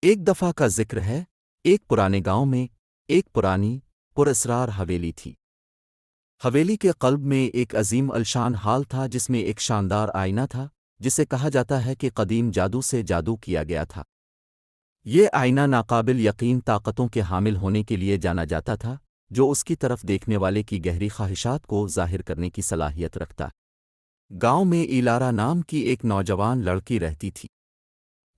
ایک دفعہ کا ذکر ہے، ایک پرانے گاؤں میں ایک پرانی پراسرار حویلی تھی۔ حویلی کے قلب میں ایک عظیم الشان حال تھا جس میں ایک شاندار آئینہ تھا جسے کہا جاتا ہے کہ قدیم جادو سے جادو کیا گیا تھا۔ یہ آئینہ ناقابل یقین طاقتوں کے حامل ہونے کے لیے جانا جاتا تھا جو اس کی طرف دیکھنے والے کی گہری خواہشات کو ظاہر کرنے کی صلاحیت رکھتا۔ گاؤں میں ایلارا نام کی ایک نوجوان لڑکی رہتی تھی۔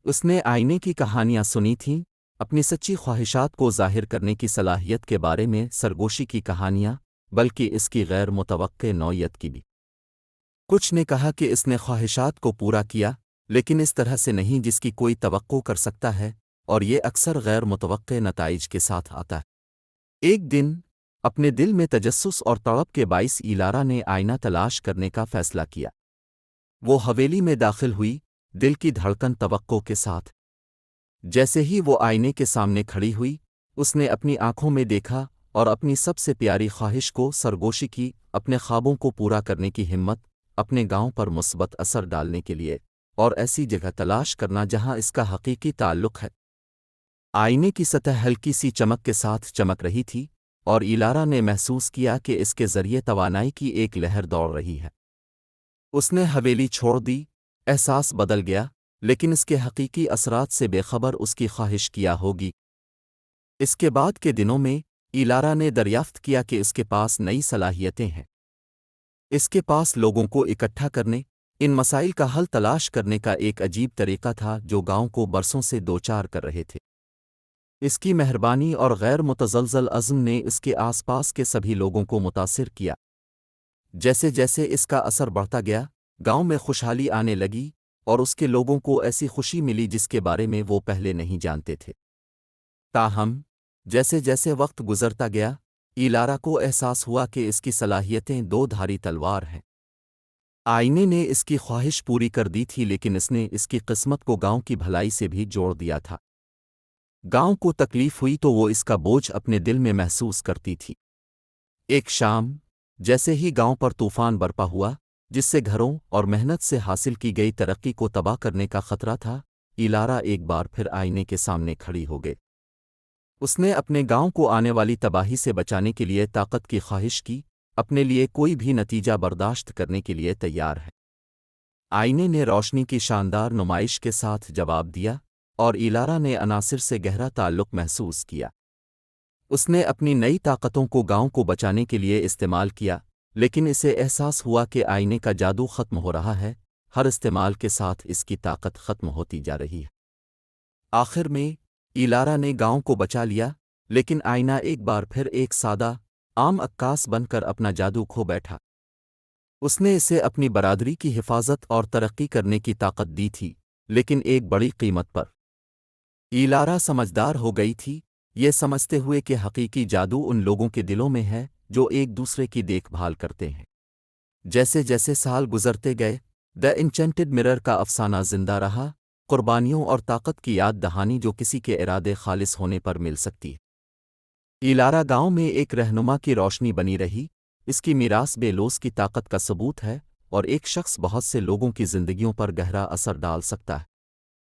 اس نے آئینے کی کہانیاں سنی تھیں، اپنی سچی خواہشات کو ظاہر کرنے کی صلاحیت کے بارے میں سرگوشی کی کہانیاں، بلکہ اس کی غیر متوقع نوعیت کی بھی۔ کچھ نے کہا کہ اس نے خواہشات کو پورا کیا، لیکن اس طرح سے نہیں جس کی کوئی توقع کر سکتا ہے، اور یہ اکثر غیر متوقع نتائج کے ساتھ آتا ہے۔ ایک دن اپنے دل میں تجسس اور تڑپ کے باعث ایلارا نے آئینہ تلاش کرنے کا فیصلہ کیا۔ وہ حویلی میں داخل ہوئی، دل کی دھڑکن توقع کے ساتھ۔ جیسے ہی وہ آئینے کے سامنے کھڑی ہوئی، اس نے اپنی آنکھوں میں دیکھا اور اپنی سب سے پیاری خواہش کو سرگوشی کی، اپنے خوابوں کو پورا کرنے کی ہمت، اپنے گاؤں پر مثبت اثر ڈالنے کے لیے، اور ایسی جگہ تلاش کرنا جہاں اس کا حقیقی تعلق ہے۔ آئینے کی سطح ہلکی سی چمک کے ساتھ چمک رہی تھی، اور ایلارا نے محسوس کیا کہ اس کے ذریعے توانائی کی ایک لہر دوڑ رہی ہے۔ اس نے حویلی چھوڑ دی، احساس بدل گیا، لیکن اس کے حقیقی اثرات سے بے خبر اس کی خواہش کیا ہوگی۔ اس کے بعد کے دنوں میں ایلارا نے دریافت کیا کہ اس کے پاس نئی صلاحیتیں ہیں۔ اس کے پاس لوگوں کو اکٹھا کرنے، ان مسائل کا حل تلاش کرنے کا ایک عجیب طریقہ تھا جو گاؤں کو برسوں سے دوچار کر رہے تھے۔ اس کی مہربانی اور غیر متزلزل عزم نے اس کے آس پاس کے سبھی لوگوں کو متاثر کیا۔ جیسے جیسے اس کا اثر بڑھتا گیا، گاؤں میں خوشحالی آنے لگی، اور اس کے لوگوں کو ایسی خوشی ملی جس کے بارے میں وہ پہلے نہیں جانتے تھے۔ تاہم جیسے جیسے وقت گزرتا گیا، ایلارا کو احساس ہوا کہ اس کی صلاحیتیں دو دھاری تلوار ہیں۔ آئینے نے اس کی خواہش پوری کر دی تھی، لیکن اس نے اس کی قسمت کو گاؤں کی بھلائی سے بھی جوڑ دیا تھا۔ گاؤں کو تکلیف ہوئی تو وہ اس کا بوجھ اپنے دل میں محسوس کرتی تھی۔ ایک شام جیسے ہی گاؤں پر طوفان برپا ہوا، جس سے گھروں اور محنت سے حاصل کی گئی ترقی کو تباہ کرنے کا خطرہ تھا، ایلارا ایک بار پھر آئینے کے سامنے کھڑی ہو گئی۔ اس نے اپنے گاؤں کو آنے والی تباہی سے بچانے کے لیے طاقت کی خواہش کی، اپنے لیے کوئی بھی نتیجہ برداشت کرنے کے لیے تیار ہے۔ آئینے نے روشنی کی شاندار نمائش کے ساتھ جواب دیا، اور ایلارا نے عناصر سے گہرا تعلق محسوس کیا۔ اس نے اپنی نئی طاقتوں کو گاؤں کو بچانے کے لیے استعمال کیا، لیکن اسے احساس ہوا کہ آئینے کا جادو ختم ہو رہا ہے، ہر استعمال کے ساتھ اس کی طاقت ختم ہوتی جا رہی ہے۔ آخر میں ایلارا نے گاؤں کو بچا لیا، لیکن آئینہ ایک بار پھر ایک سادہ عام عکاس بن کر اپنا جادو کھو بیٹھا۔ اس نے اسے اپنی برادری کی حفاظت اور ترقی کرنے کی طاقت دی تھی، لیکن ایک بڑی قیمت پر۔ ایلارا سمجھدار ہو گئی تھی، یہ سمجھتے ہوئے کہ حقیقی جادو ان لوگوں کے دلوں میں ہے جو ایک دوسرے کی دیکھ بھال کرتے ہیں۔ جیسے جیسے سال گزرتے گئے، دی انچینٹڈ مرر کا افسانہ زندہ رہا، قربانیوں اور طاقت کی یاد دہانی جو کسی کے ارادے خالص ہونے پر مل سکتی ہے۔ ایلارا گاؤں میں ایک رہنما کی روشنی بنی رہی، اس کی میراث بے لوث کی طاقت کا ثبوت ہے، اور ایک شخص بہت سے لوگوں کی زندگیوں پر گہرا اثر ڈال سکتا ہے۔